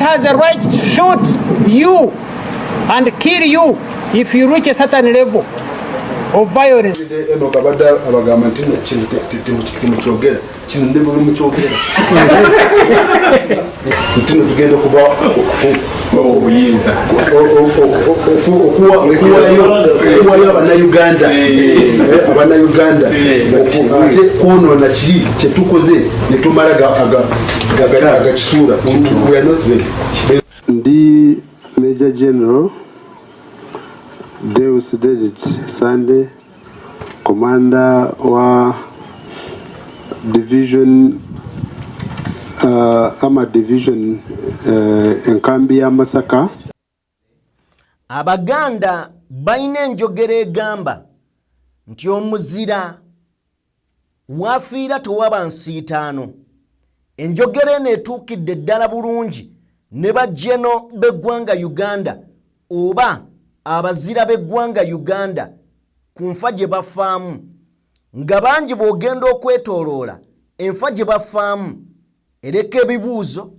has a right to shoot you and kill you if you reach a certain level of violence. Tugenda kuba obuyinza okuwayo abannayuganda ate kwonoona kiri kyetukoze netumala agakisuula. Ndi Major General Deus David Sande, Commander wa Division ama Division enkambi ya Masaka. Abaganda bayina enjogera egamba nti omuzira wafiira tewaba nsiitaano. Enjogera eno etuukidde ddala bulungi ne bajjeno b'eggwanga Uganda oba abazira b'eggwanga Uganda ku nfa gye bafaamu, nga bangi bw'ogenda okwetooloola enfa gye bafaamu ereka ebibuuzo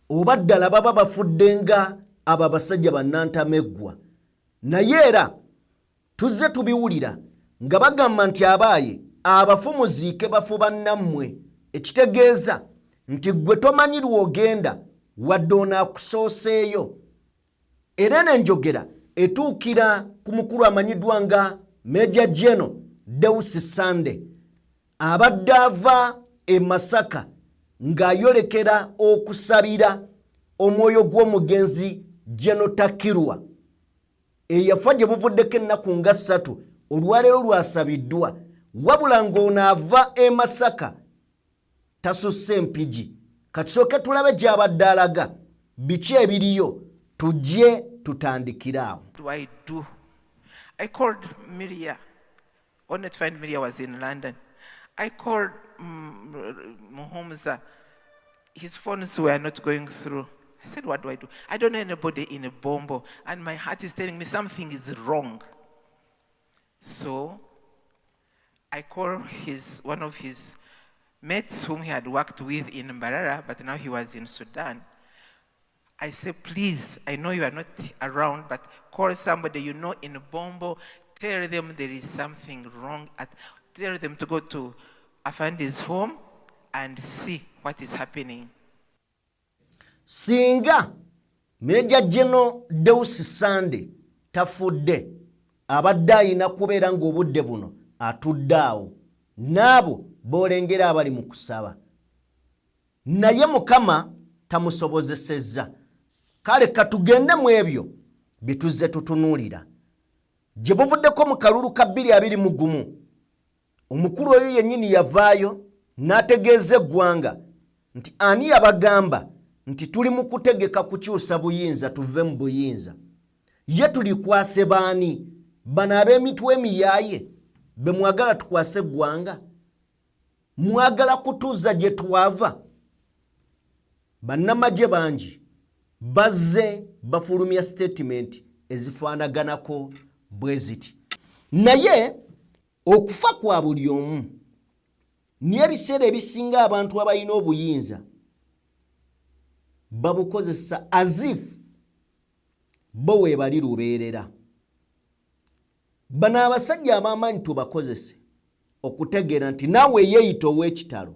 oba ddala baba bafudde nga abo abasajja bannantameggwa. Naye era tuzze tubiwulira nga bagamba nti abaaye abafu muziike bafu bannammwe, ekitegeeza nti gwe tomanyi lw'ogenda wadde onaakusooseeyo. Era eno enjogera etuukira ku mukulu amanyiddwa nga Major General Deus Sande abadde ava e Masaka ng'ayolekera okusabira omwoyo gw'omugenzi General Takirwa eyafa gye buvuddeko ennaku nga 3 olwaleero lwasabiddwa, wabula ng'onaava e Masaka tasusse mpigi. Katusooke tulabe gy'abadde alaga biki ebiriyo tujje tutandikiraawo. I called Miria, only to find Miria was in London. I called Muhumza. His phones were not going through. I said, what do? I don't know anybody in a Bombo, and my heart is telling me something is wrong. So I called one of his mates whom he had worked with in Mbarara, but now he was in Sudan. I said, please, I know you are not around, but call somebody you know in Bombo. Tell them there is something wrong. Tell them to go to Afandi's home and see what is happening. Singa Major General Deus Sande tafudde, abadde ayina kubeera ng'obudde buno atudde awo n'abo b'olengera abali mu kusaba. Naye Mukama tamusobozesezza. Kale katugende mu ebyo bituzze tutunuulira. Gye buvuddeko mu kalulu ka 2021 omukulu oyo yennyini yavaayo n'ategeeza eggwanga nti ani yabagamba nti tuli mu kutegeka kukyusa buyinza tuve mu buyinza. Ye tulikwase baani? Bano ab'emitwe emiyaaye be mwagala tukwase eggwanga? Mwagala kutuuza gye twava? Bannamagye bangi bazze bafulumya statement ezifaanaganako bwe ziti. Naye okufa kwa buli omu niye ebiseera ebisinga abantu abalina obuyinza babukozesa as bo we bali lubeerera. Bano abasajja ab'amaanyi tubakozese okutegeera nti naawe yeeyita ow'ekitalo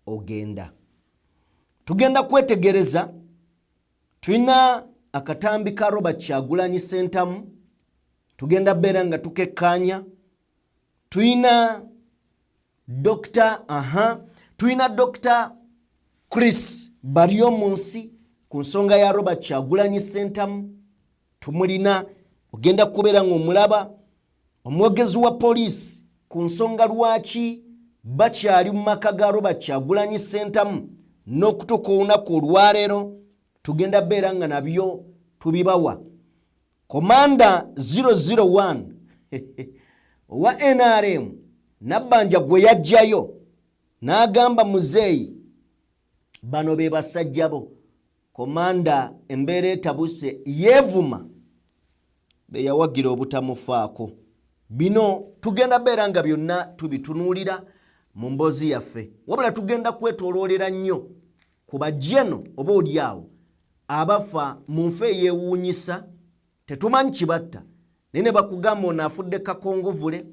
ogenda. Tugenda kwetegereza, tulina akatambi ka Robert Kyagulanyi Ssentamu, tugenda beera nga tukekkaanya. Tulina Dr. Chris Baryomunsi ku nsonga ya Robert Kyagulanyi Ssentamu. Tumulina ogenda kubeera ng'omulaba omwogezi wa poliisi ku nsonga lwaki bakyali mu maka ga Robert Kyagulanyi Ssentamu n'okutuuka olunaku olwaleero tugenda beera nga nabyo tubibawa. Komanda 001 wa NRM Nabbanja gwe yajjayo n'agamba muzeeyi bano be basajja bo. Komanda embeera etabuse yeevuma be yawagira obutamufaako. Bino tugenda beera nga byonna tubitunuulira mu mboozi yaffe, wabula tugenda kwetooloolera nnyo ku bajeno oba oli awo abafa mu nfe yeewuunyisa tetumanyi kibatta naye ne bakugamba ono afudde kakongovule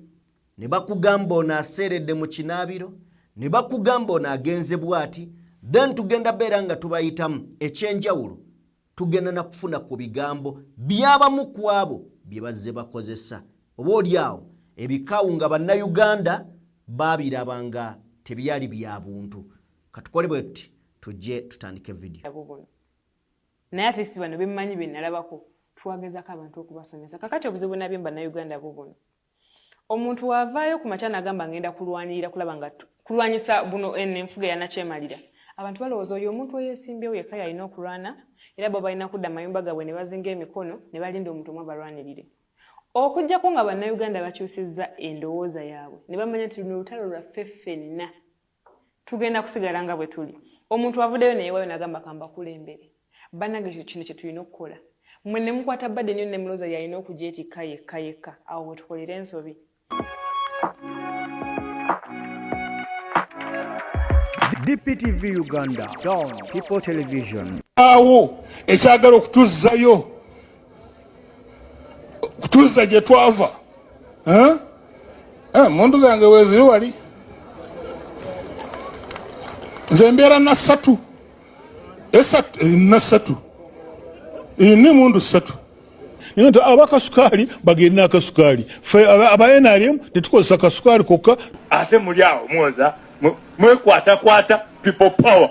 ne bakugamba ono aseeredde mu kinaabiro ne bakugamba ono agenze bw'ati then tugenda beera nga tubayitamu ekyenjawulo tugenda na kufuna ku bigambo by'abamu ku abo bye bazze bakozesa oba oli awo ebikaawu nga bannayuganda baabiraba nga tebyali bya buntu katukole bwe tuti tujje tutandike vidiyo naye ate si bano bemmanyi be nalabako twagezako abantu okubasomesa kakati obuzibu nabyo bannayuganda bubuno omuntu waavaayo ku makya n'agamba ngenda kulwanirira kulaba nga kulwanyisa buno enfuga yanakyemalira abantu balowooza oyo omuntu oyeesimbyewo yekka yalina okulwana era bo balina kudda mayumba gaabwe ne bazinga emikono ne balinda omuntu omu abalwanirire okujjako nga bannayuganda bakyusizza endowooza yaabwe ne bamanya nti luno olutalo lwaffe ffenna tugenda kusigala nga bwe tuli omuntu avuddeyo neyewayo n'agamba kambakulembere bannange kino kye tulina okukola mmwe ne mukwata badde nnyo ne mulooza yalina okugyetikka yekka awo bwe tukolera ensobi DPTV Uganda, Dawn People Television. Awo ekyagala okutuzzayo kutuzza gye twava mundu zange weeziri wali nze mbeera nasatu ni mundu ssatu nti abakasukaali bagende akasukaali fe aba-NRM tetukozesa kasukaali kokka ate muli awo mwoza mwekwatakwata people power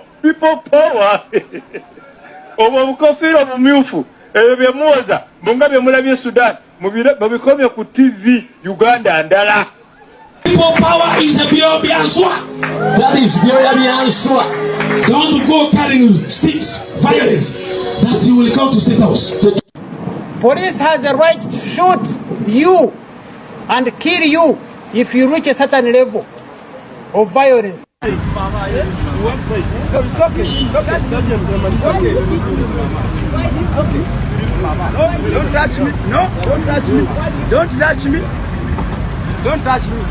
obwo obukofiira obumyufu ebyo bye mwoza bunga bye mulabye Sudan mubikomye ku TV Uganda ndala. People power is a byoyanswa. That is byoyanswa. Don't go carrying sticks, violence, that you will come to State House. Police has a right to shoot you and kill you if you reach a certain level of violence. Don't touch me. No, don't touch me. Don't touch me. Don't touch me.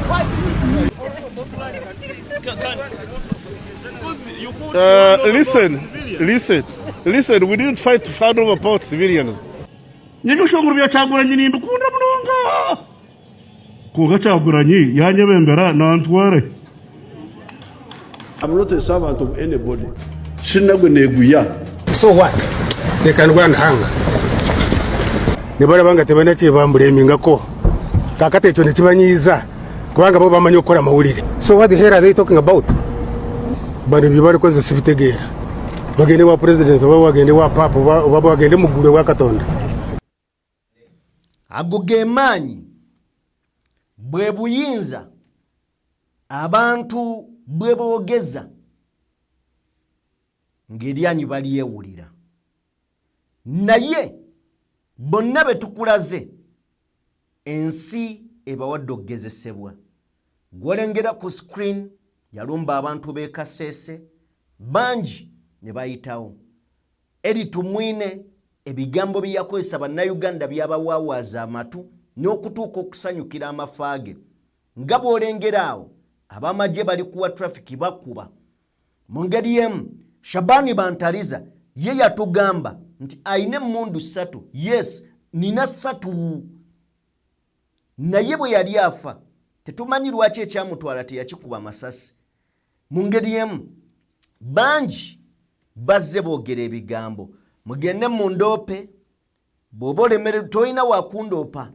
Listen. We didn't fight to fight over about civilians. Nyenyushonguru bya Kyagulanyi nimbi kunda munonga. Kuga Kyagulanyi yanyebembera nantware. I'm not a servant of anybody. Shinagwe neguya. So what? They can go and hang. Nebala banga tebana kyebambula emingako. Kakate ekyo nekibanyiiza kubanga bo bamanyi okukola amawulire. So what the hell are they talking about? Bano bye balikoze sibitegeera. Bagende wa president oba bagende wa papa oba bagende mu ggulu wa Katonda. Ago gemaanyi bwe buyinza abantu bwe boogeza ng'eryanyu balyewulira naye bonna betukulaze ensi ebawadde okugezesebwa gwolengera ku screen yalumba abantu b'Ekasese bangi ne bayitawo eri tumwine ebigambo bye yakozesa bannayuganda byabawaawaza amatu n'okutuuka okusanyukira amafaage nga bw'olengera awo abamagye bali kuwa traffic bakuba mu ngeri emu Shabani Bantariza ye yatugamba nti aine mundu ssatu. Yes, nina ssatu. Naye bwe yali afa tetumanyi lwaki ekyamutwala teyakikuba amasasi. Mu ngeri emu bangi bazze boogera ebigambo mugende mu ndoope bw'oba olemererwa toyina wakundoopa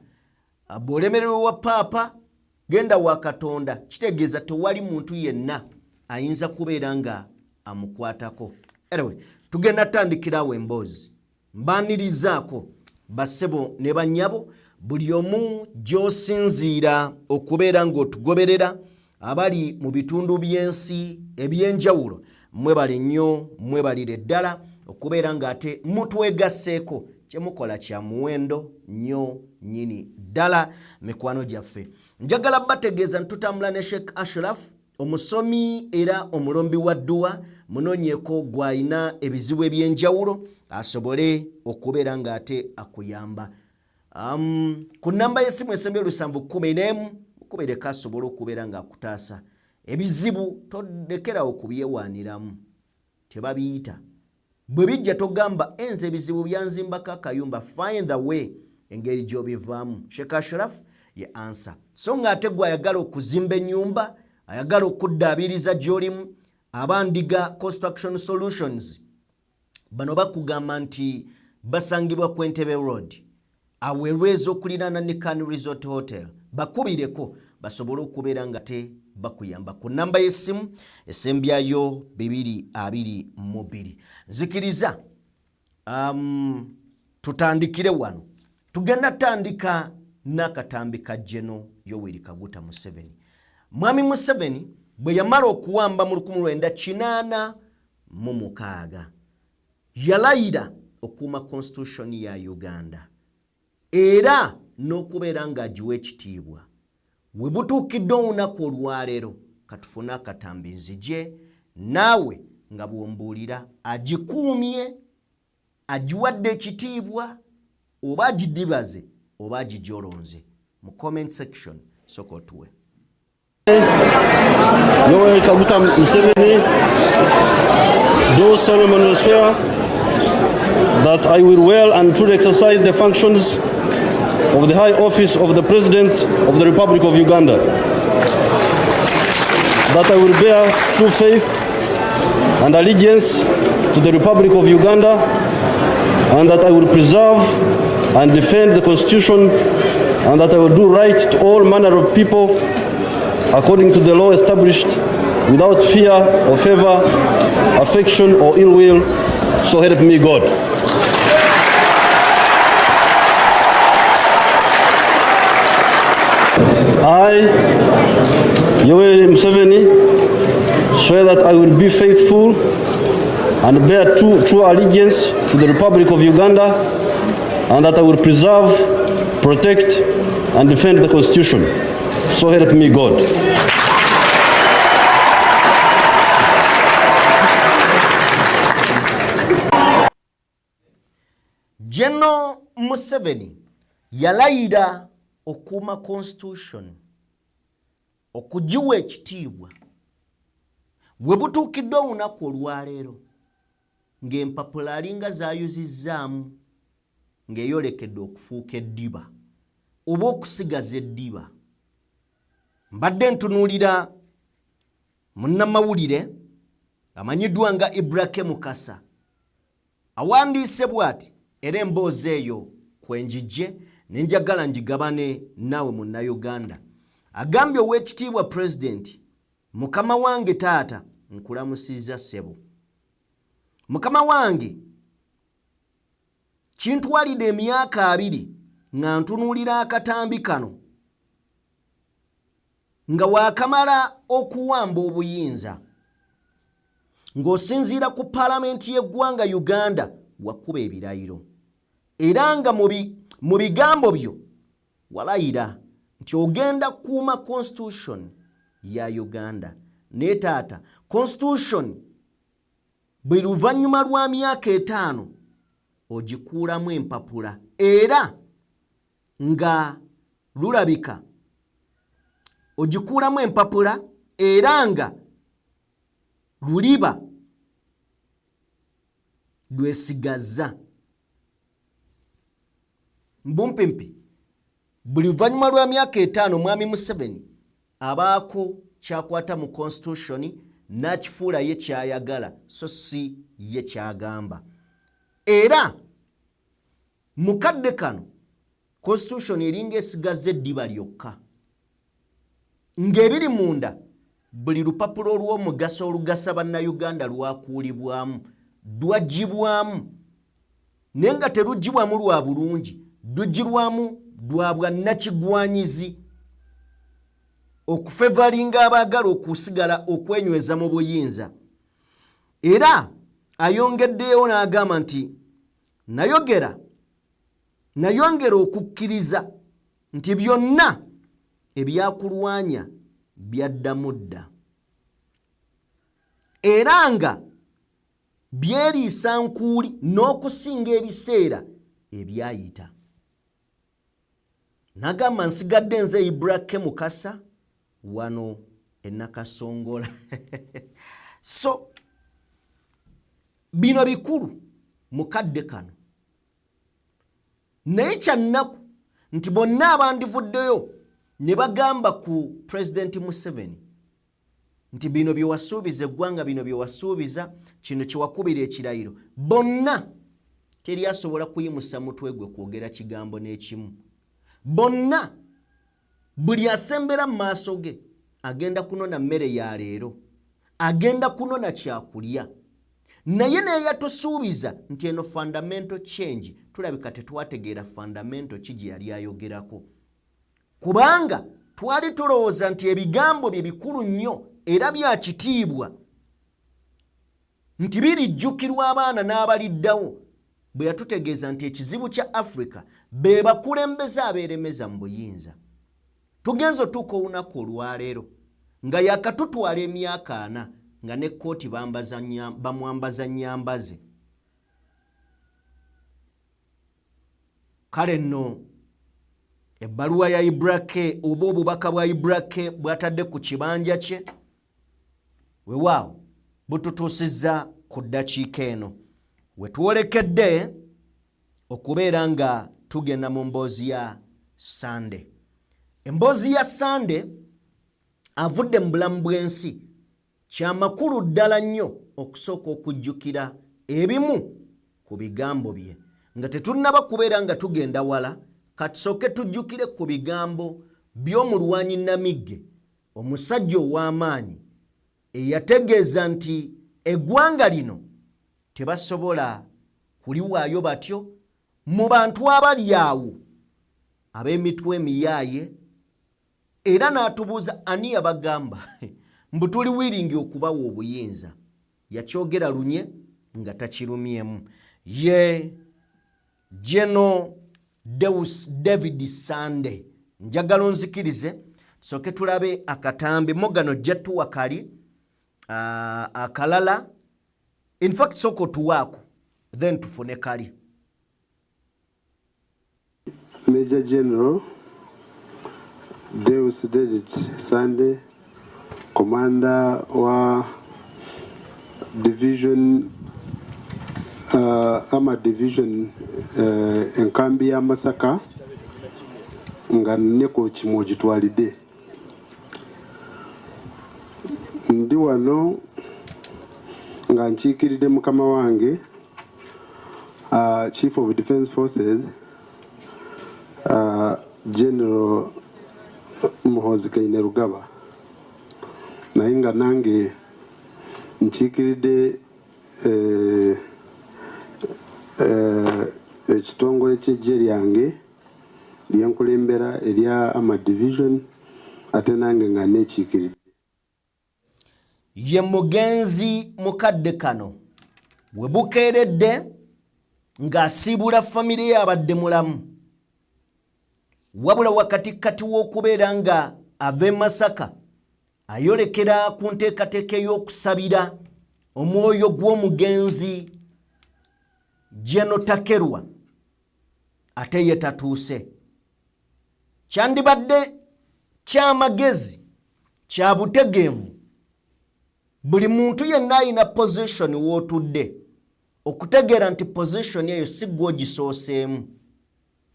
bw'olemererwa wa paapa genda wa Katonda kitegeeza tewali muntu yenna ayinza kubeera nga amukwatako. Anyway, tugenda tandikirawo emboozi mbaanirizaako bassebo ne bannyabo buli omu gy'osinziira okubeera ng'otugoberera abali mu bitundu by'ensi eby'enjawulo mwebale nnyo mwebalire ddala okubeera ng'ate mutwegasseeko kyemukola kya muwendo nnyo nnyini ddala mikwano gyaffe. Njagala bategeeza ntutambula ne Sheikh Ashraf omusomi era omulombi wa dduwa munoonyeeko gw'alina ebizibu eby'enjawulo asobole okubeera ng'ate akuyamba. Ku nnamba y'essimu esembye 711 okubeereko asobole okubeera ng'akutaasa ebizibu todekerawo kubyewaaniramu tebabiyita bwe bijja togamba enze ebizibu byanzimbako akayumba, find the way, engeri gy'obivaamu. Sheikh Ashraf ye answer. So ng'ate gwe ayagala okuzimba ennyumba, ayagala okuddaabiriza gy'olimu, abandiga Construction Solutions bano bakugamba nti basangibwa ku Entebbe Road aweerwa ez'okuliraana ne Can Resort Hotel, bakubireko basobole okubeera nga te bakuyamba ku namba y'essimu esembyayo 222. Nzikiriza tutandikire wano. Tugenda tandika n'akatambi ka General Yoweri Kaguta Museveni. Mwami Museveni bwe yamala okuwamba mu 1986 yalayira okuuma constitution ya Uganda era n'okubeera nga agiwa ekitiibwa. We butuukidde olunaku olwaleero katufune akatambi nzije naawe nga bw'ombuulira agikuumye, agiwadde ekitiibwa, oba agidibaze oba agijolonze. Mu comment section sooka otuwe. Yoweri Kaguta Museveni do solemnly swear that I will well and truly exercise the functions of the high office of the President of the Republic of Uganda, that I will bear true faith and allegiance to the Republic of Uganda, and that I will preserve and defend the Constitution, and that I will do right to all manner of people according to the law established, without fear or favor, affection or ill will, so help me God. I, Yoweri Museveni, swear that I will be faithful and bear true allegiance to the Republic of Uganda, and that I will preserve, protect, and defend the Constitution. So help me God. General Museveni yalayira okuuma constitution, okugiwa ekitiibwa. We butuukidde olunaku olwaleero ng'empapula alinga zaayuzizzaamu ng'eyolekedde okufuuka eddiba oba okusigaza eddiba. Mbadde ntunuulira munnamawulire amanyiddwa nga Ibrake Mukasa awandiise bw'ati, era emboozi eyo kwenjijje nenjagala njigabane naawe munnayuganda. Agambye Oweekitiibwa President, mukama wange taata nkulamusizza ssebo. Mukama wange kintwalidde emyaka 2 nga ntunuulira akatambi kano nga waakamala okuwamba obuyinza, ng'osinziira ku Paalamenti y'eggwanga Uganda wakuba ebirayiro, era nga mu bigambo byo walayira nti ogenda kuuma Constitution ya Uganda. Ne taata, Constitution bwe luvannyuma lwa myaka 5 ogikuulamu empapula, era nga lulabika ogikuulamu empapula era nga luliba lwesigazza. Mbumpimpi buli luvannyuma lwa myaka 5 mwami Museveni abaako kyakwata mu Constitution n'akifuula ye kyayagala so si ye kyagamba. Era mukadde kano Constitution eringa esigazza eddiba lyokka, ng'ebiri munda buli lupapula olw'omugaso olugasa bannayuganda lwakuulibwamu, lwagibwamu, naye nga terugibwamu lwa bulungi, lugirwamu lwa bwannakigwanyizi, okufevalinga abaagala okusigala okwenyweza mu buyinza. Era ayongeddeyo n'agamba nti nayongera okukkiriza nti byonna ebyakulwanya byaddamu dda, era nga byeriisa nkuuli n'okusinga ebiseera ebyayita. Nagamba nsigadde nze Ibrake Mukasa wano e Nakasongola. So bino bikulu mukadde kano naye kyannaku nti bonna abandivuddeyo ne bagamba ku President Museveni nti bino bye wasuubiza eggwanga, bino bye wasuubiza, kino kye wakubira ekirayiro, bonna teri asobola kuyimusa mutwe gwe kwogera kigambo n'ekimu. Bonna buli asembera mu maaso ge agenda kunona mmere ya leero, agenda kunona kyakulya. Naye naye yatusuubiza nti eno fundamental change tulabika tetwategeera fundamental ki gye yali ayogerako. Kubanga twali tulowooza nti ebigambo bye bikulu nnyo era bya kitiibwa, nti birijjukirwa abaana n'abaliddawo, bwe yatutegeeza nti ekizibu kya Africa be bakulembeze abeeremeza mu buyinza. Tugenzo tuko olunaku olwaleero nga yakatutwala emyaka 4 nga ne kkooti bamwambaza nnyambaze. Kale nno ebbaluwa ya Ibrake oba obubaka bwa Ibrake bwatadde ku kibanja kye weewaawo bututuusizza ku ddakiika eno wetwolekedde okubeera nga tugenda mu mboozi ya Sunday. Emboozi ya Sunday avudde mu bulamu bw'ensi kyamakulu ddala nnyo okusooka okujjukira ebimu ku bigambo bye nga tetunnaba kubeera nga tugenda wala. Katusooke tujjukire ku bigambo by'omulwanyi Namigge, omusajja ow'amaanyi eyategeeza nti eggwanga lino tebasobola kuliwaayo batyo mu bantu abali awo ab'emitwe emiyaaye, era n'atubuuza ani yabagamba mbu tuli wiringi okubawa obuyinza. Yakyogera lunye nga takirumyemu. Ye General Deus David Sunday. Njagala onzikirize tusooke tulabe akatambi mogano jatuwa kali akalala. In fact soko tuwako then tufune kali. Major General Deus David Sunday, Commander wa Division Armored Division enkambi ya Masaka nga neko kimugitwalidde. Ndi wano nga nkiikiridde mukama wange Chief of Defence Forces General Muhoozi Kainerugaba, naye nga nange nkiikiridde ekitongole ky'eggye lyange lyenkulembera erya Armored Division, ate nange nga nekiikiridde. Ye mugenzi mukadde kano we bukeeredde ng'asiibula famire y'abadde mulamu, wabula wakati w'okubeera nga ava Masaka ayolekera ku nteekateeka y'okusabira omwoyo gw'omugenzi General Takerwa ate ye tatuuse. Kyandibadde kyamagezi kya butegeevu buli muntu yenna alina position w'otudde okutegeera nti position eyo si gwe ogisooseemu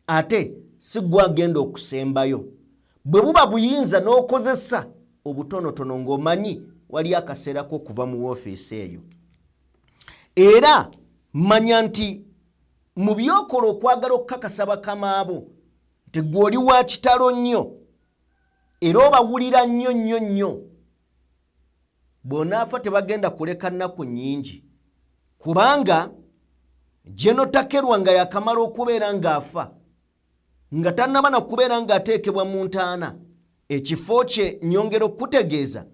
ate si gwe agenda okusembayo. Bwe buba buyinza n'okozesa obutonotono ng'omanyi wali akaseera k'okuva mu woofiisi eyo. Era manya nti mu byokola okwagala okukakasa bakamaabo nti gwe oli wa kitalo nnyo era obawulira nnyo bw'onaafa tebagenda kuleka nnaku nnyingi, kubanga General Takerwa nga yakamala okubeera ng'afa nga tannaba na kubeera ng'ateekebwa mu ntaana, ekifo kye nnyongera okutegeeza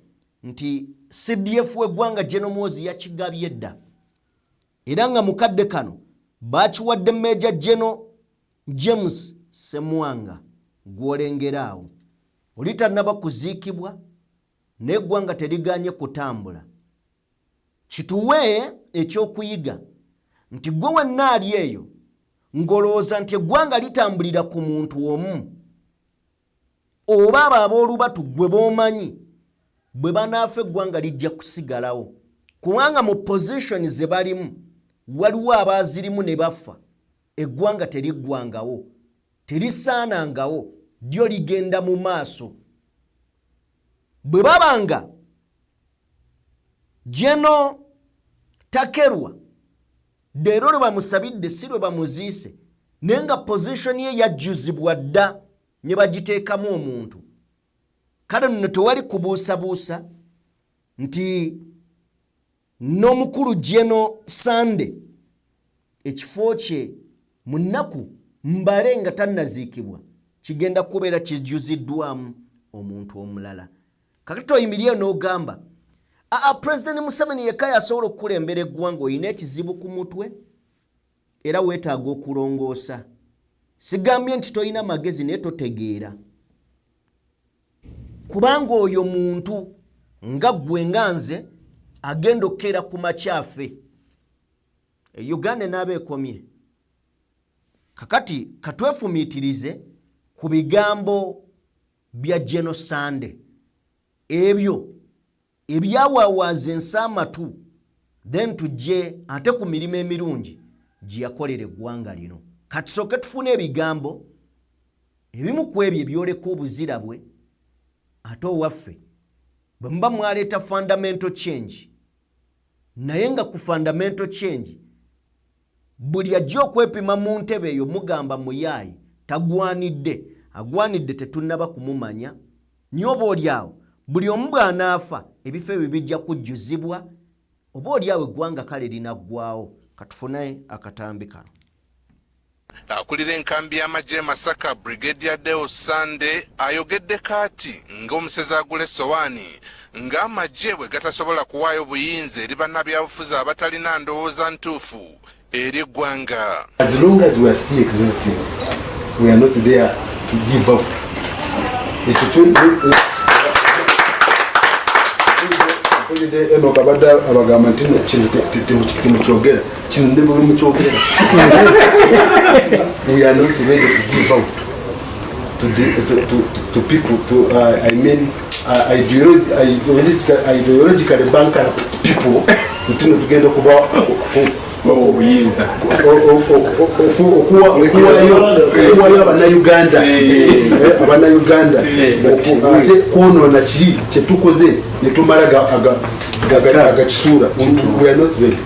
nti CDF w'eggwanga General Muhoozi yakigabye dda, era nga mukadde kano bakiwadde Major General James Ssemwanga gw'olengera awo. Oli tannaba kuziikibwa n'eggwanga teriganye kutambula. Kituwe ekyokuyiga nti gwe wenna ali eyo ng'olowooza nti eggwanga litambulira ku muntu omu, oba abo ab'olubatu gwe b'omanyi bwe banaafa eggwanga lijja kusigalawo, kubanga mu position ze balimu waliwo abazirimu ne bafa eggwanga teriggwangawo terisaanangawo lyo ligenda mu maaso bwe babanga Jeno Takerwa leero lwe bamusabidde si lwe bamuziise naye nga position ye yajjuzibwa dda ne bagiteekamu omuntu kale nno tewali kubuusabuusa nti n'omukulu Jeno Sande ekifo kye mu nnaku mbale nga tannaziikibwa kigenda kubeera kijjuziddwamu omuntu omulala kakati oyimirire n'ogamba President Museveni yekka yasobola okukulembera eggwanga olina ekizibu ku mutwe era weetaaga okulongoosa sigambye nti tolina magezi naye totegeera kubanga oyo muntu nga ggwe nga nze agenda okkeera ku makyafe Uganda n'aba ekomye kakati katwefumiitirize ku bigambo bya Jeno Sande ebyo ebyawawaaza ensi amatu then tujje ate ku mirimu emirungi gye yakolera eggwanga lino katusooke tufune ebigambo ebimu ku ebyo ebyoleka obuzira bwe ate owaffe bwe muba mwaleeta fundamental change naye nga ku fundamental change buli ajja okwepima mu ntebe eyo mugamba muyaayi tagwanidde agwanidde tetunnaba kumumanya niyo oba olyawo buli omu bw'anaafa ebifo ebyo bijja kujjuzibwa oba olyawo eggwanga kale linaggwawo katufune akatambi kano akulira enkambi y'amagye Masaka Brigadier Deo Sande ayogedde kati ng'omusezi agula essowaani ng'amagye bwe gatasobola kuwaayo buyinza eri bannabyabufuzi abatalina ndowooza ntuufu eri eggwanga. As long as we are still existing, we are not there to give up. Eno kabada abagamba nti timukyogera kino ndi buli mukyogera. We are not ready to give out to people, I mean ideologically bankrupt people ntino tugenda kuba obuyinza okuwayo abannayuganda ate kwonoona kiri kyetukoze netumala agakisuula. We are not ready.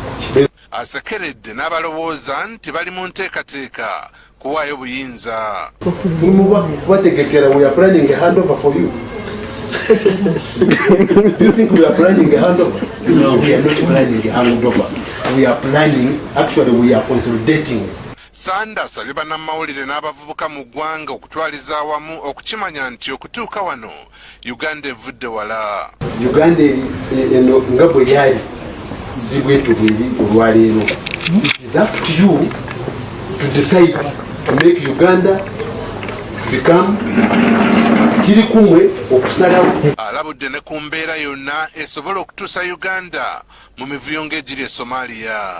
Asekeredde n'abalowooza nti bali mu nteekateeka kuwaayo buyinza. Tuli kubategekera. We are planning a handover for you. Do you think we are planning a handover? No, we are not planning a handover. We are planning, actually we are consolidating. Sanda asabye bannamawulire n'abavubuka mu ggwanga okutwaliza awamu okukimanya nti okutuuka wano Uganda evudde wala. Uganda eno nga bwe yali si bwetu bweri olwaleero. It is up to you to decide to make Uganda become kiri kumwe okusalawo. Alabudde ne ku mbeera yonna esobola okutuusa Uganda mu mivuyo ng'egiri e Somalia.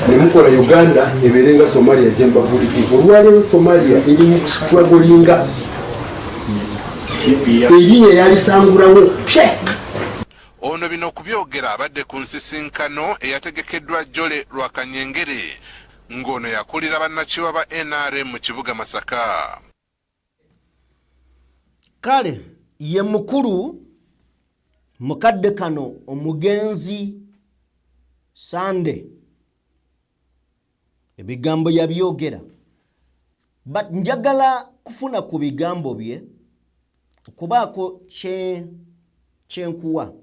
Nemukola Uganda ebeerenga Somalia gyemba bulijjo. Olwaleero Somalia eri mu kustrugglinga. Erinnya yalisangulawo. Ono bino okubyogera abadde ku nsisinkano eyategekeddwa Jole Lwakanyengere ng'ono yakulira bannakiwa ba NRM mu kibuga Masaka. Kale ye mukulu mukadde kano omugenzi Sande ebigambo yabyogera but njagala kufuna ku bigambo bye okubaako kyenkuwa.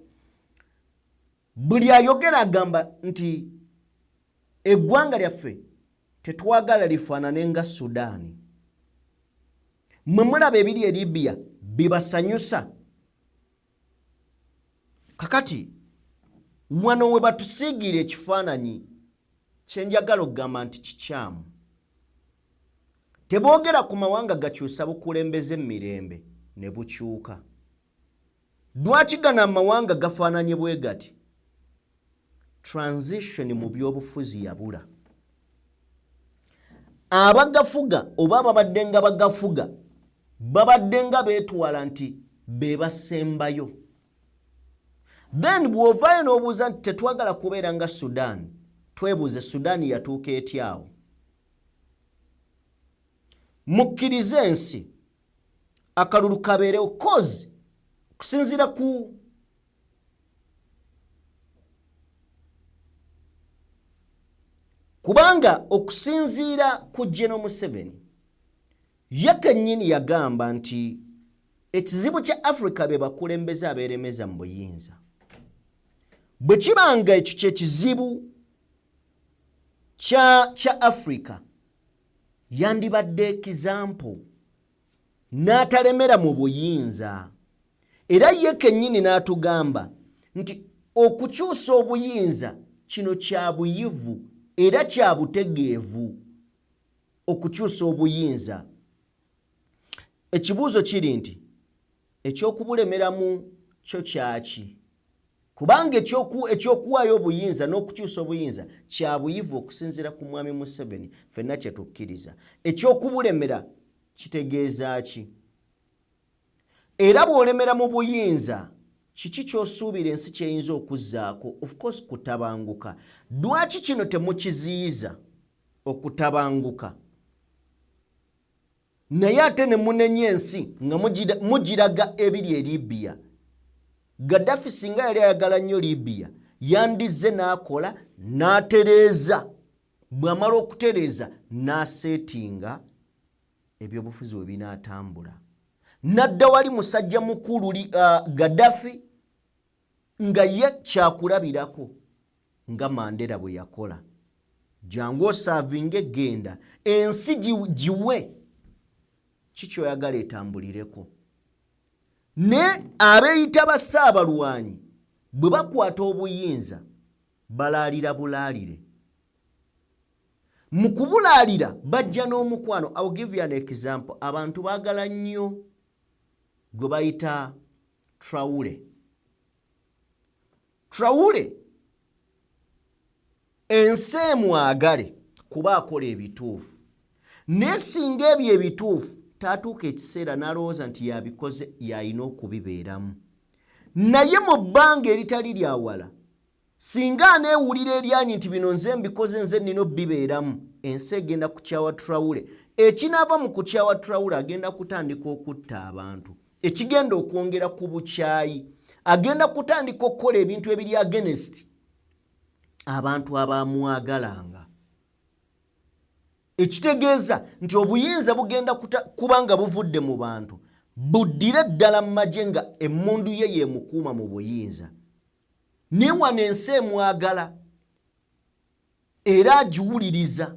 Buli ayogera agamba nti eggwanga lyaffe tetwagala lifaanane nga Sudaani. Mwe mulaba ebiri e Libya bibasanyusa. Kakati wano we batusiigira ekifaananyi kyenjagala okugamba nti kikyamu. Teboogera ku mawanga gakyusa bukulembeze mirembe ne bukyuka. Lwaki gano amawanga gafaananye bwe gati? Transition mu byobufuzi yabula. Abagafuga oba babadde nga bagafuga babadde nga beetwala nti be basembayo. Then bw'ovaayo n'obuuza nti tetwagala kubeera nga Sudan, twebuuze Sudaani yatuuka etyawo mukkirize ensi akalulu kabeerewo kozi kusinziira ku kubanga okusinziira ku General Museveni ye kennyini yagamba nti ekizibu kya Africa be bakulembeze abeeremeza mu buyinza bwe kibanga ekyo kyekizibu kya Africa yandibadde ekizampo n'atalemera mu buyinza era ye kennyini n'atugamba nti okukyusa obuyinza kino kya buyivu era kya butegeevu okukyusa obuyinza ekibuuzo kiri nti ekyokubulemeramu kyo kyaki kubanga ekyokuwaayo obuyinza n'okukyusa obuyinza kya buyivu okusinziira ku mwami Museveni ffenna kye tukkiriza ekyokubulemera kitegeeza ki era bw'olemera mu buyinza kiki ky'osuubira ensi kyeyinza okuzzaako of course kutabanguka lwaki kino temukiziyiza okutabanguka naye ate ne munenya ensi nga mugiraga ebiri e Libya Gaddafi singa yali ayagala nnyo Libya yandize n'akola n'atereeza bw'amala okutereeza n'aseetinga ebyobufuzi we binaatambula nadda wali musajja mukulu Gaddafi nga ye kyakulabirako nga Mandela bwe yakola jangu osaavinga egenda ensi giwe kikyoyagala etambulireko ne abeeyita bassaabalwanyi bwe bakwata obuyinza balaalira bulaalire mu kubulaalira bajja n'omukwano. I will give you an example. Abantu baagala nnyo gwe bayita Traore. Traore ensi emwagale kuba akola ebituufu naye singa ebyo ebituufu taatuuka ekiseera n'alowooza nti yabikoze yalina okubibeeramu naye mu bbanga eritali lya wala singa aneewulira eryanyi nti bino nze mbikoze nze nnina obbibeeramu ensi egenda kukyawa Traore. Ekinaava mu kukyawa Traore agenda kutandika okutta abantu ekigenda okwongera ku bukyayi agenda kutandika okukola ebintu ebiri against abantu abamwagalanga ekitegeeza nti obuyinza bugenda kubanga buvudde mu bantu buddire ddala mu magye nga emmundu ye yemukuuma mu buyinza newano ensi emwagala era agiwuliriza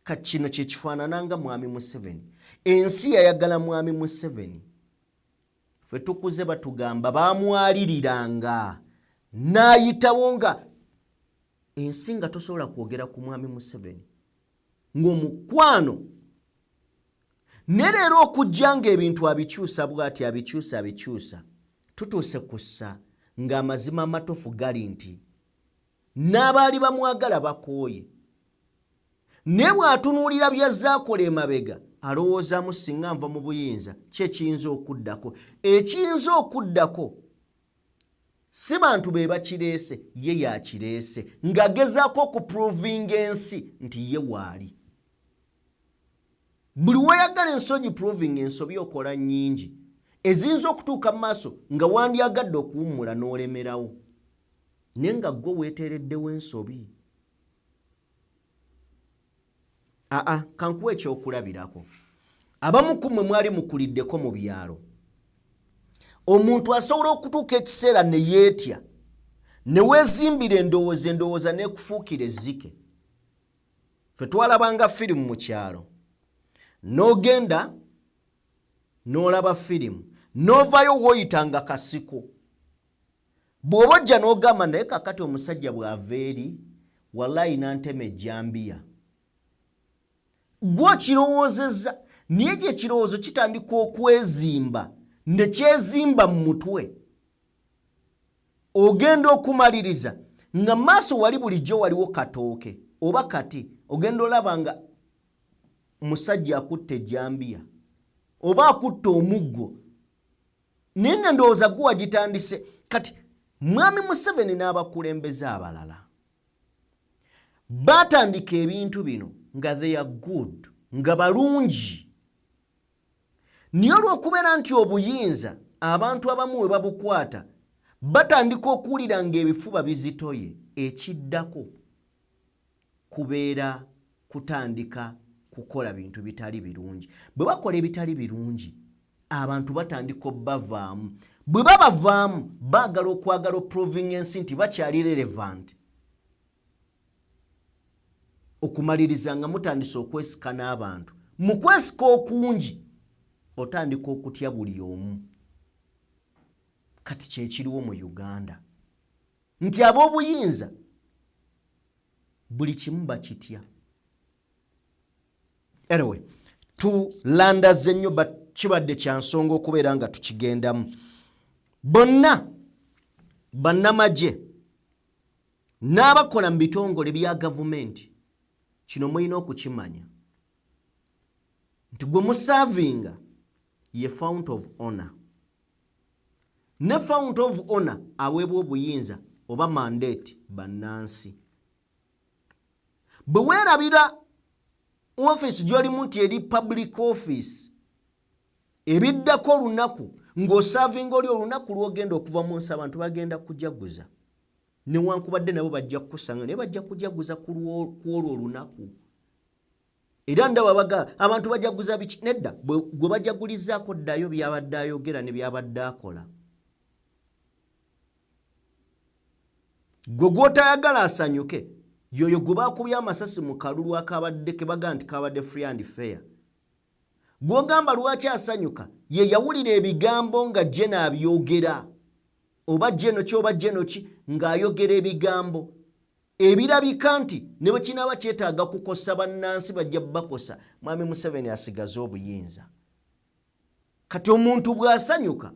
kati kino kyekifaanananga mwami Museveni. Ensi yayagala mwami Museveni ffe tukuze batugamba baamwaliriranga n'ayitawo nga ensi nga tosobola kwogera ku mwami Museveni ng'omukwano ne leero okujja ng'ebintu abikyusa bw'ati abikyusa tutuuse kussa ng'amazima amatofu gali nti n'abaali bamwagala bakooye ne bw'atunuulira byazaakola emabega alowoozaamu singa nva mu buyinza ki ekiyinza okuddako. Ekiyinza okuddako si bantu be bakireese ye yakireese ng'agezaako okuprovinga ensi nti ye waali. Buli weyagala ensi ogiprovinga ensobi okola nnyingi eziyinza okutuuka mu maaso nga wandyagadde okuwummula n'olemerawo naye nga ggwe weeteereddewo ensobi. Kankuwa ekyokulabirako. Abamu ku mmwe mwali mukuliddeko mu byalo. Omuntu asobola okutuuka ekiseera ne yeetya ne weezimbira endowooza n'ekufuukira ezzike. Ffe twalabanga firimu mu kyalo n'ogenda n'olaba firimu n'ovaayo w'oyitanga kasiko bw'oba ojja n'ogamba naye kakati omusajja bw'ava eri wallahi nantema ejjambiya gwe okirowoozezza naye gye ekirowoozo kitandika okwezimba ne kyezimba mu mutwe ogenda okumaliriza nga maaso wali bulijjo waliwo katooke oba kati ogenda olaba nga musajja akutte ejjambiya oba akutte omuggo naye nga ndowooza gwe wagitandise. Kati mwami Museveni n'abakulembeze abalala batandika ebintu bino nga they are good, nga balungi. Niyo olw'okubeera nti obuyinza abantu abamu we babukwata batandika okuwulira ng'ebifuba bizitoye, ekiddako kubeera kutandika kukola bintu bitali birungi. Bwe bakola ebitali birungi abantu batandika obbavaamu. Bwe babavaamu baagala okwagala provenance nti bakyali relevant. Okumaliriza nga mutandisa okwesika n'abantu. Mu kwesika okungi otandika okutya buli omu. Kati kyekiriwo mu Uganda nti ab'obuyinza buli kimu bakitya. Anyway, tulandaze nnyo kibadde kya nsonga okubeera nga tukigendamu. Bonna bannamagye n'abakola mu bitongole bya gavumenti kino mulina okukimanya nti gwe musavinga ye fount of honor. Ne fount of honor aweebwa obuyinza oba mandate bannansi. Bwe weerabira office gy'olimu nti eri public office ebiddako olunaku ng'osavinga oli olunaku lw'ogenda okuva mu nsi abantu bagenda kujaguza. Newankubadde nabo bajja kukusanga naye bajja kujaguza ku olwo olunaku. Era ndaba abantu bajaguza biki? Nedda gwe bajagulizaako ddayo byabadde ayogera ne byabadde akola. Gwe gw'otayagala asanyuke yoyo gwe baakubye amasasi mu kalulu akabadde ke baga nti kabadde free and fair. Gw'ogamba lwaki asanyuka ye yawulira ebigambo nga je n'abyogera oba jeno ki oba jeno ki ng'ayogera ebigambo ebirabika nti ne bwe kinaaba kyetaaga kukosa bannansi bajja bakosa. Mwami Museveni asigaze obuyinza. Kati omuntu bw'asanyuka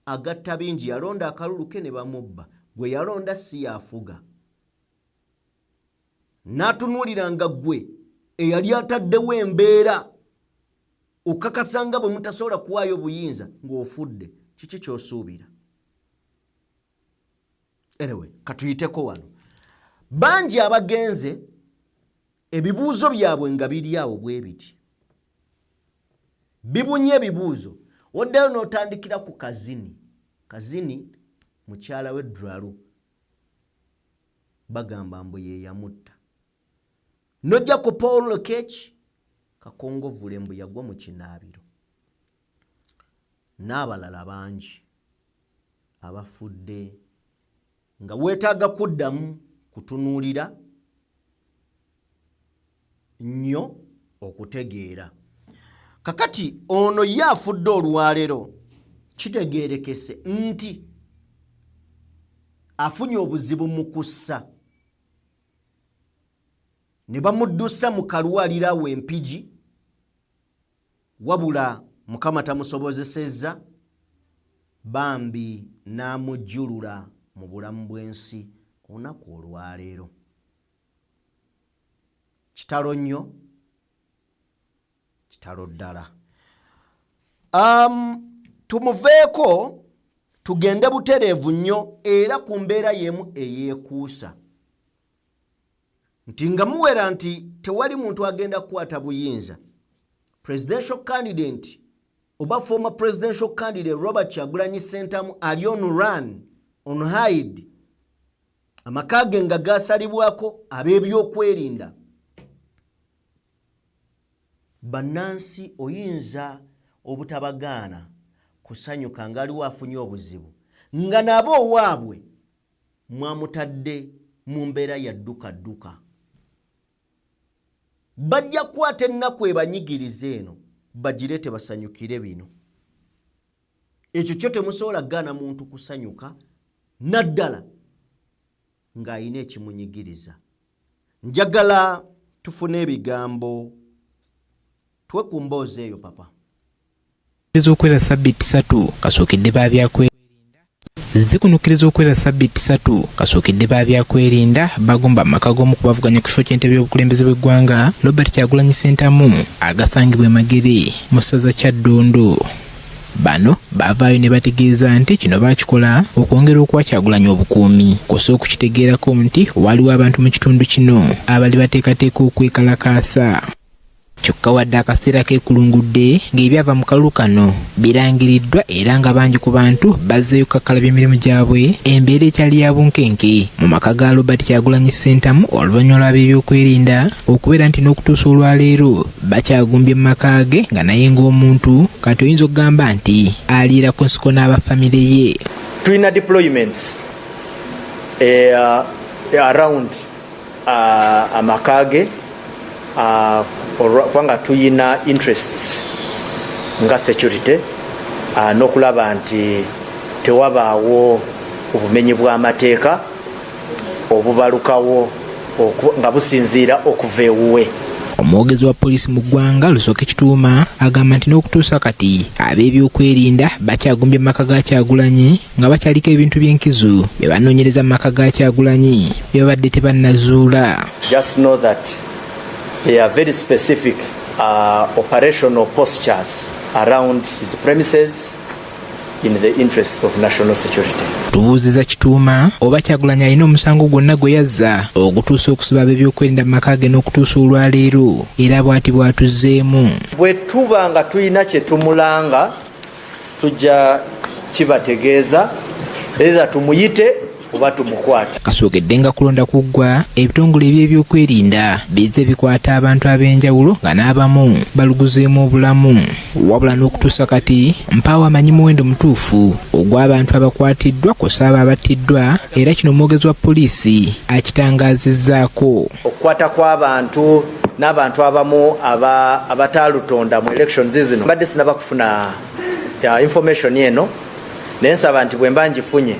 agatta bingi. Yalonda akalulu ke ne bamubba. Gwe yalonda si yafuga. N'atunuulira nga ggwe eyali ataddewo embeera okakasanga bwe mutasobola kuwaayo obuyinza ng'ofudde. Kiki ky'osuubira? Anyway, katuyiteko wano. Bangi abagenze ebibuuzo byabwe nga biri awo bwe biti. Bibunye ebibuuzo. Oddayo n'otandikira ku Kazini. Kazini mukyala we Dralu bagamba mbu ye yamutta. Nojja ku Paul Lokech Kakongovule mbu yagwa mu kinaabiro. N'abalala bangi abafudde nga weetaaga kuddamu kutunuulira nnyo okutegeera. Kakati ono ye afudde olwaleero kitegeerekese nti afunye obuzibu mu kussa. Ne bamuddusa mu kalwaliro awo Empigi wabula Mukama tamusobozesezza bambi n'amujjulula mu bulamu bw'ensi olunaku olwaleero. Kitalo nnyo, kitalo ddala. Tumuveeko tugende butereevu nnyo era ku mbeera y'emu eyeekuusa. Nti nga muwera nti tewali muntu agenda kukwata buyinza. Presidential candidate oba former presidential candidate Robert Kyagulanyi Ssentamu ali on run, on hide. Amaka ge nga gasalibwako ab'ebyokwerinda. Bannansi oyinza obutabagaana kusanyuka nga aliwo afunye obuzibu nga nabo owaabwe mwamutadde mu mbeera ya dduka. Bajja kukwata ennaku ebanyigiriza eno bagirete basanyukire bino. Ekyo kyo temusobola gaana muntu kusanyuka naddala ng'ayina ekimunyigiriza. Njagala tufune ebigambo twe ku mboozi eyo papa. Okwera sabbiiti 3 kasookedde babyakwerinda zikunukiriza okwera sabbiiti 3 kasookedde babyakwerinda bagomba amaka g'omu kubavuganya ku kifo ky'entebe y'obukulembeze bw'eggwanga Robert Kyagulanyi Ssentamu agasangibwa Magere mu ssaza Kyaddondo. bano bavaayo ne bategeeza nti kino bakikola okwongera okuwa Kyagulanyi obukuumi kosa okukitegeerako nti waliwo abantu mu kitundu kino abali bateekateeka okwekalakaasa. Kyokka wadde akaseera keekulungudde ng'ebyava mu kalulu kano birangiriddwa era nga bangi ku bantu bazzeeyo kukakalabya emirimu gyabwe, embeera ekyali ya bunkenke mu maka ga Robert Kyagulanyi Ssentamu oluvannyuma lw'ab'ebyokwerinda okubeera nti n'okutuusa olwaleero bakyagumbye mu maka ge nga naye ng'omuntu kati oyinza okugamba nti aliira ku nsiko n'abafamire ye. Tulina deployments around amaka ge kubanga tuyina interests nga security n'okulaba nti tewabaawo obumenyi bw'amateeka obubalukawo nga businziira okuva ewuwe. Omwogezi wa poliisi mu ggwanga Lusooke Kituuma agamba nti n'okutuusa kati ab'ebyokwerinda bakyagumbye mu maka ga Kyagulanyi nga bakyaliko ebintu by'enkizo bye banoonyereza mu maka ga Kyagulanyi bye babadde tebannazuula. Just know that there are very specific operational postures around his premises in the interest of national security. Tubuuziza Kituuma oba Kyagulanyi alina omusango gwonna gwe yazza ogutuusa okusiba ab'ebyokwerinda mu maka ge n'okutuusa olwaleero era bw'ati bw'atuzzeemu. Bwe tuba nga tulina kye tumulanga tujja kibategeeza era tumuyite oba tumukwata. Kasokedde nga kulonda kuggwa ebitongole eby'ebyokwerinda bizze bikwata abantu ab'enjawulo nga n'abamu baluguzeemu obulamu wabula n'okutuusa kati mpaawo amanyi muwendo mutuufu ogw'abantu abakwatiddwa kosa abo abattiddwa era kino omwogezi wa poliisi akitangaazizzaako. Okukwata kw'abantu n'abantu abamu abataalutonda mu elections zino mbadde sinaba kufuna information eno naye nsaba nti bwe mba ngifunye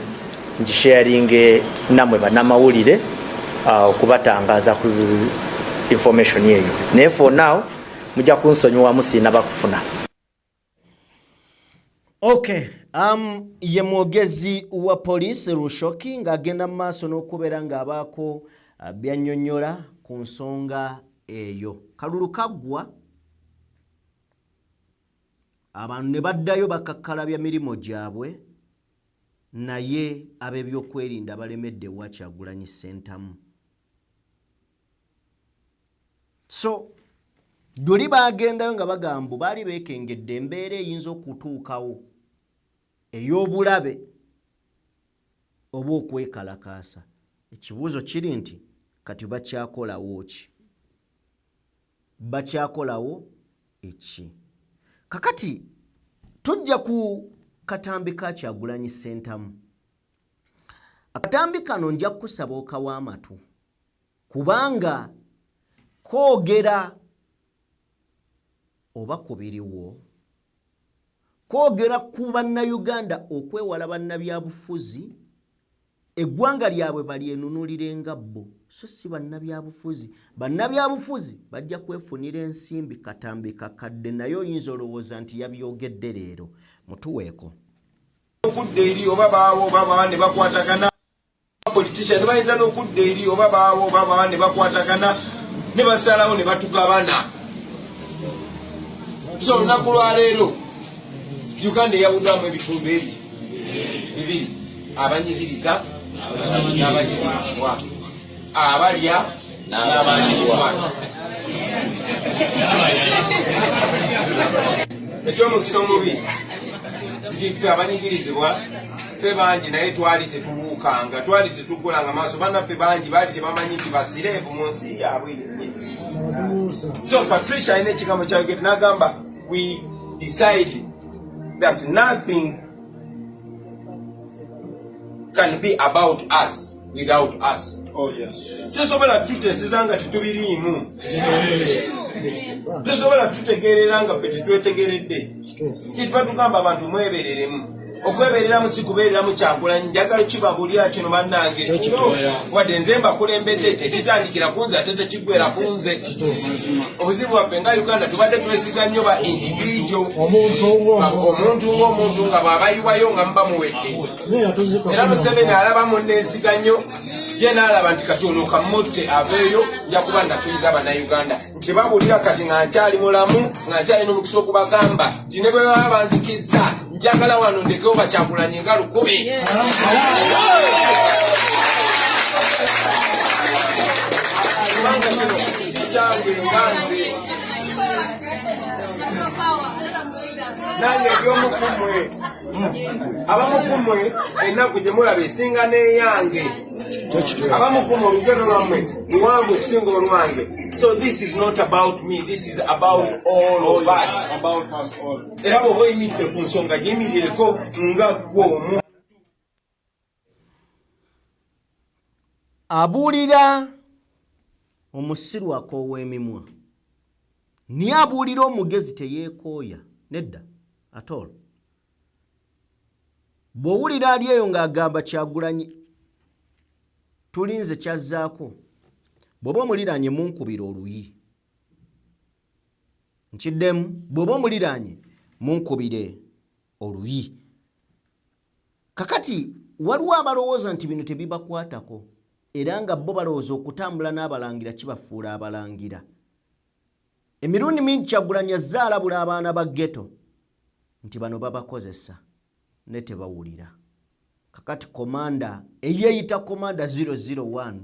ngisharinge namwe bannamawulire okubatangaza ku information yeyo. Naye for now mujja kunsonyiwa musiina bakufuna. Okay, ye mwogezi wa poliisi Lushoki ng'agenda mu maaso n'okubeera ng'abaako byannyonnyola ku nsonga eyo. Kalulu kaggwa abantu ne baddayo bakakkalabya mirimu gyabwe naye ab'ebyokwerinda balemedde wa Kyagulanyi Ssentamu. So duli bagendayo nga bagamba baali beekengedde embeera eyinza okutuukawo ey'obulabe oba okwekalakaasa. Ekibuuzo kiri nti kati bakyakolawo ki? Bakyakolawo eki? Kakati tujja ku katambi ka Kyagulanyi Ssentamu. Akatambi kano nja kusaba okawa amatu kubanga koogera oba kubiriwo koogera ku bannayuganda okwewala bannabyabufuzi eggwanga lyabwe balyenunulire nga bo so si bannabyabufuzi. Bannabyabufuzi bajja kwefunira ensimbi katambi kakadde naye oyinza olowooza nti yabyogedde leero. Mutuweeko okudda eri oba baawo oba baba ne bakwatagana politician ne bayinza n'okudda eri oba baawo oba baba ne bakwatagana ne basalawo ne batugabana. So olunaku lwaleero Uganda eyawuddwamu ebitundu bibiri, abanyigiriza n'abanyigirizibwa, abalya n'abalirwa. Ekyomukisa omubi ffe abanyigirizibwa ffe bangi naye twali tetubuukanga, twali tetugulanga maaso. Bannaffe bangi baali tebamanyi nti basireevu mu nsi yaabwe. So Patricia alina ekigambo kyayogedde n'agamba we decide that nothing can be about us without us. Oh yes. Tesobola tuteeseza nga tetubiriimu. Tesobola tutegeerera nga ffe tetwetegeredde. Kitwa tugamba abantu mwebereremu. Okwebereramu si kubeereramu Kyagulanyi. Njagala kibabulya kino bannange. Wadde nze mbakulembedde tekitandikira ku nze ate tekiggwera ku nze. Obuzibu bwaffe nga Uganda tubadde twesiga nnyo ba individual. Omuntu ng'omuntu nga bw'abayiwayo nga muba muwedde. Era Museveni alaba munneesiga nnyo ye n'alaba nti kati ono kamutte aveeyo nja kuba natuliza bannayuganda nti babulira kati nga nkyali mulamu nga nkyali n'omukisa okubagamba nti ne bwe baba banzikizza njagala wano ndekewo Bakyagulanyi nga 10. Kubanga kino kyange nganze nange ebyomukumwe abamukumwe ennaku gye mulaba esinga n'eyange abamukumwe olugendo lwammwe luwanvu okusinga olwange. So this is not about me, this is about all of us. Era bw'oba oyimiridde ku nsonga gy'emirireko nga gw'omu. Abuulira omusiru ak'ow'emimwa niye abuulira omugezi teyeekooya nedda at all. Bw'owulira ali eyo ng'agamba Kyagulanyi tulinze kyazzaako, bw'oba omuliraanye munkubira oluyi. Nkiddemu, bw'oba omuliraanye munkubire oluyi. Kakati waliwo abalowooza nti bino tebibakwatako era nga bo balowooza okutambula n'abalangira kibafuula abalangira. Emirundi mingi Kyagulanyi azze alabula abaana ba ghetto nti bano babakozesa ne tebawulira. Kakati komanda eyeeyita komanda 001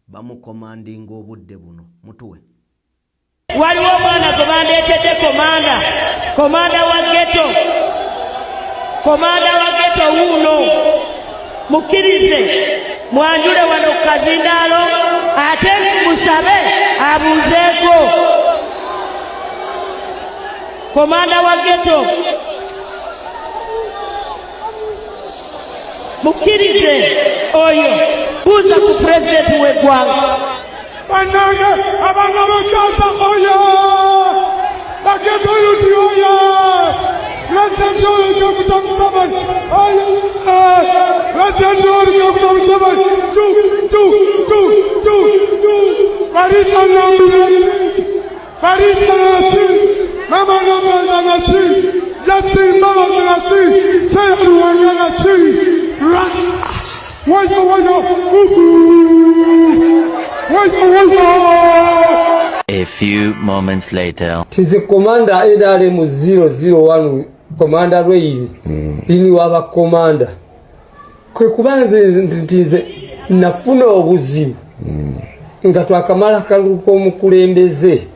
bamukomandinga obudde buno mutuwe. Waliwo omwana gwe bandeetedde komanda wa ghetto. Komanda wa ghetto wuuno mukkirize mwanjule wano ku kazindaalo ate musabe abuuzeeko. Komanda wa ghetto mukkirize oyo buuza ku pulezidenti w'eggwanga. Bannange abaana bakyasa oyo baghetto yuti oyo pulezidenti oyo Dr. Museveni oyo pulezidenti oyo Dr. Museveni Farida Nambire Farida Nati Mama Nambire Nati Justin Mama Nati Seya Ruwanga Nati Wayo A few moments later. Tize komanda NRM 001 komanda Rwei lini waba komanda kwe kubanze ntize nafuna obuzibu nga twakamala kaluko omukulembeze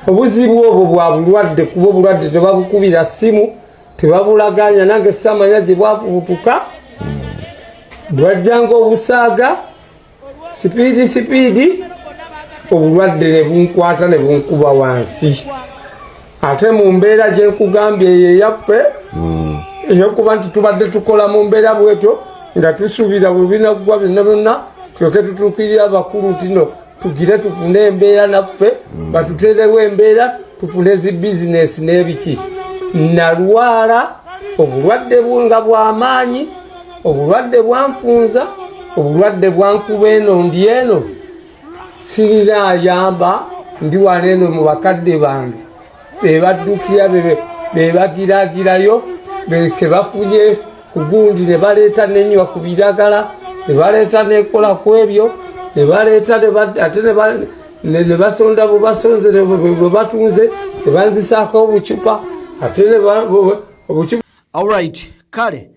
obuzibu obwo bwa bulwadde kubo bulwadde tebabukubira simu tebabulaganya nange samanya gye bwafutuka bwajjanga obusaaga sipidi obulwadde ne bunkwata ne bunkuba wansi ate mu mbeera gye nkugambye eyeyaffe eyokuba nti tubadde tukola mu mbeera bwetyo nga tusuubira bwe binagwa byonna byonna tulyoke tutuukirira abakulu tino tugire tufune embeera naffe batuterewo embeera tufune zi bizinesi n'ebiki. Nalwala obulwadde bunga bw'amaanyi obulwadde bwanfunza obulwadde bwankuba eno ndi eno sirina ayamba ndi wano eno mu bakadde bange bebaddukira bebagiragirayo kebafunye ku gundi ne baleeta nenywa ku biragala ne baleeta nekola ku ebyo ne baleeta ate ne basonda bwe basonze bwe batunze ne banzisaako obucupa ate ne obucupa. Alright, kale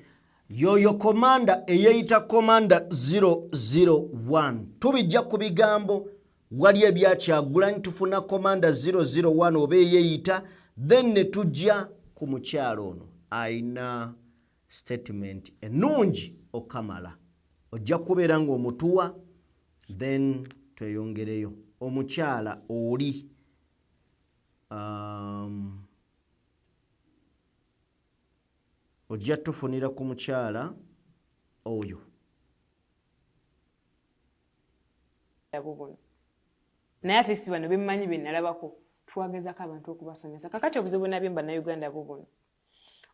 yoyo komanda eyeeyita komanda 001 tubijja ku bigambo wali ebya Kyagulanyi tufuna komanda 001 oba eyeeyita then ne tujja ku mukyalo ono ayina statement ennungi okamala ojja kubeera ng'omutuwa then tweyongereyo omukyala oli ojja tufunira ku mukyala oyo naye ate si bano bemmanyi be nalabako twagezako abantu okubasomesa kakati obuzibu nabyo bannayuganda bubuno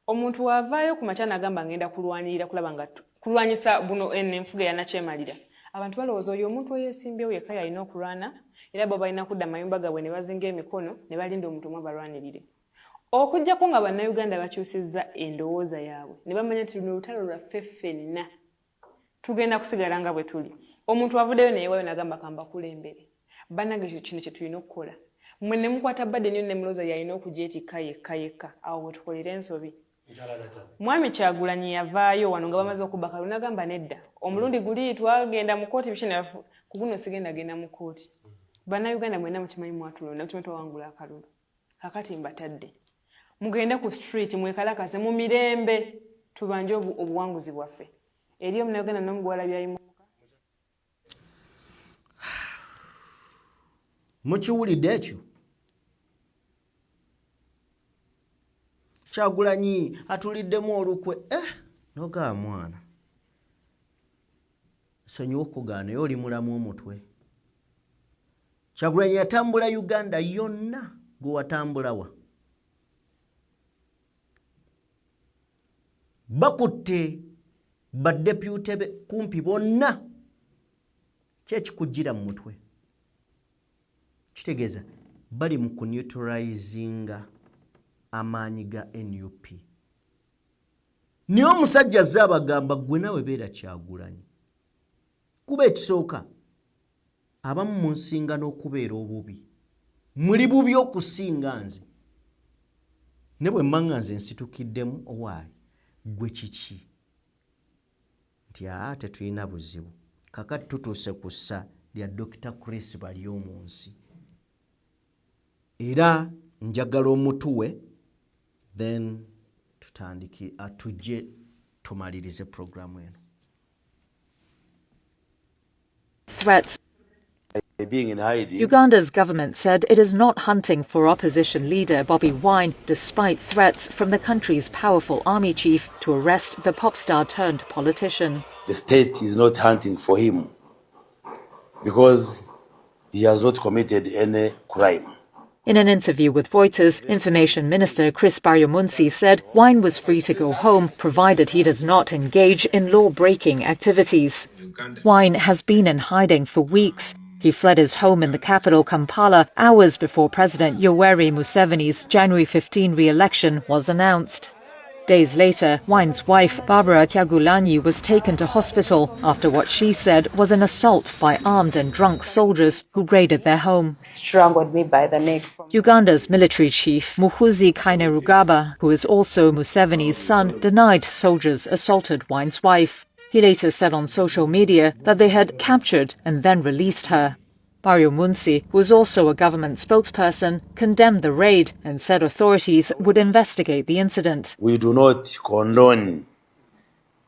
omuntu waavaayo ku makya n'agamba ngenda kulwanirira kulaba nga kulwanyisa buno enfuga yanakyemalira abantu balowooza oyo omuntu eyeesimbyewo yekka yalina okulwana era bo balina kudda mayumba gaabwe ne bazinga emikono ne balinda omuntu omwe abalwanirire okujjako nga bannayuganda bakyusizza endowooza yaabwe ne bamanya nti luno olutalo lwaffe ffenna tugenda kusigala nga bwe tuli. Omuntu avuddeyo naye wayo nagamba kamba kulembere. Bannange kino kye tulina okukola. Mmwe ne mukwata Badde ne Muloza yalina okugyetikka yekka awo bwe tukolera ensobi. Mwami Kyagulanyi yavaayo wano nga bamaze okubaka lunagamba nedda. Omulundi guli twagenda mu kooti bishina ku guno sigenda genda mu kooti. Bannayuganda mwenna mukimanyi mwatulonda mukimanyi twawangula akalulu. Kakati mbatadde. Mugende ku street mwekalakase mu mirembe tubanje obuwanguzi bwaffe. Eri omunauganda n'omugwala byayimuka. Mukiwulidde ekyo? Kyagulanyi atuliddemu olukwe. Noga mwana. Sonyiwa okugaana yo oli mulamu omutwe. Kyagulanyi yatambula Uganda yonna gwe watambulawa. Bakutte baddepute be kumpi bonna. Kyekikujjira mu mutwe. Kitegeeza bali mu kuneutralizinga amaanyi ga NUP. Niyo omusajja azze abagamba gwe nawe beera Kyagulanyi. Kuba ekisooka abamu munsinga n'okubeera obubi. Muli bubi okusinga nze. Ne bwe mmanga nze nsitukiddemu owaayi gwe kiki? Nti tetulina buzibu. Kakati tutuuse ku ssa lya Dr. Chris Balyomunsi. Era njagala omutuwe then tutandiki atuje tumalirize programu eno. Threats. Uganda's government said it is not hunting for opposition leader Bobi Wine despite threats from the country's powerful army chief to arrest the pop star turned politician. The state is not hunting for him because he has not committed any crime. In an interview with Reuters, Information Minister Chris Baryomunsi said Wine was free to go home provided he does not engage in law-breaking activities. Wine has been in hiding for weeks. He fled his home in the capital, Kampala, hours before President Yoweri Museveni's January 15 re-election was announced. Days later, Wine's wife, Barbara Kyagulanyi, was taken to hospital after what she said was an assault by armed and drunk soldiers who raided their home. Strangled me by the neck. Uganda's military chief, Muhoozi Kainerugaba, who is also Museveni's son, denied soldiers assaulted Wine's wife. He later said on social media that they had captured and then released her. Baryomunsi, who is also a government spokesperson, condemned the raid and said authorities would investigate the incident. We do not condone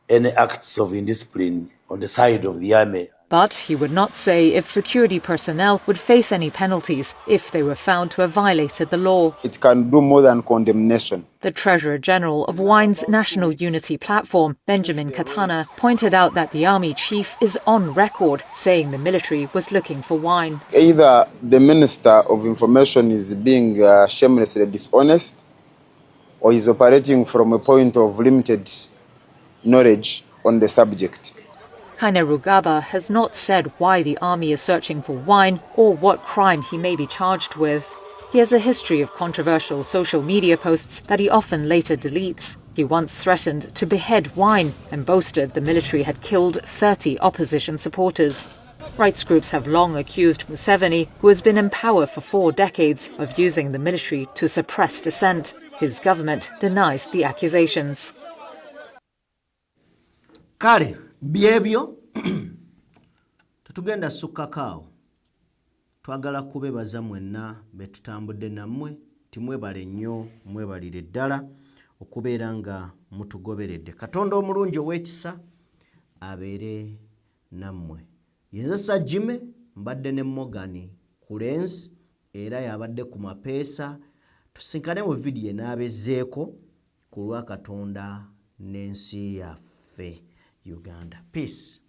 any acts of indiscipline on the side of the army. But he would not say if security personnel would face any penalties if they were found to have violated the law. It can do more than condemnation. The Treasurer General of Wine's National Unity Platform, Benjamin Katana, pointed out that the army chief is on record saying the military was looking for Wine. Either the Minister of Information is being shamelessly dishonest or is operating from a point of limited knowledge on the subject. Kainerugaba has not said why the army is searching for Wine or what crime he may be charged with. He has a history of controversial social media posts that he often later deletes. He once threatened to behead Wine and boasted the military had killed 30 opposition supporters. Rights groups have long accused Museveni, who has been in power for 4 decades, of using the military to suppress dissent. His government denies the accusations. Kale, byebyo tetugenda sukkakaawo. Twagala kubebaza mwenna betutambudde nammwe timwebale nnyo mwebalire ddala okubeera nga mutugoberedde. Katonda omulungi ow'ekisa abeere nammwe. Yenze Sajjime mbadde ne Morgan Kulenzi era yabadde ku mapeesa. Tusinkane mu vidiyo enaabezeeko ku lwa Katonda n'ensi yaffe Uganda. Peace.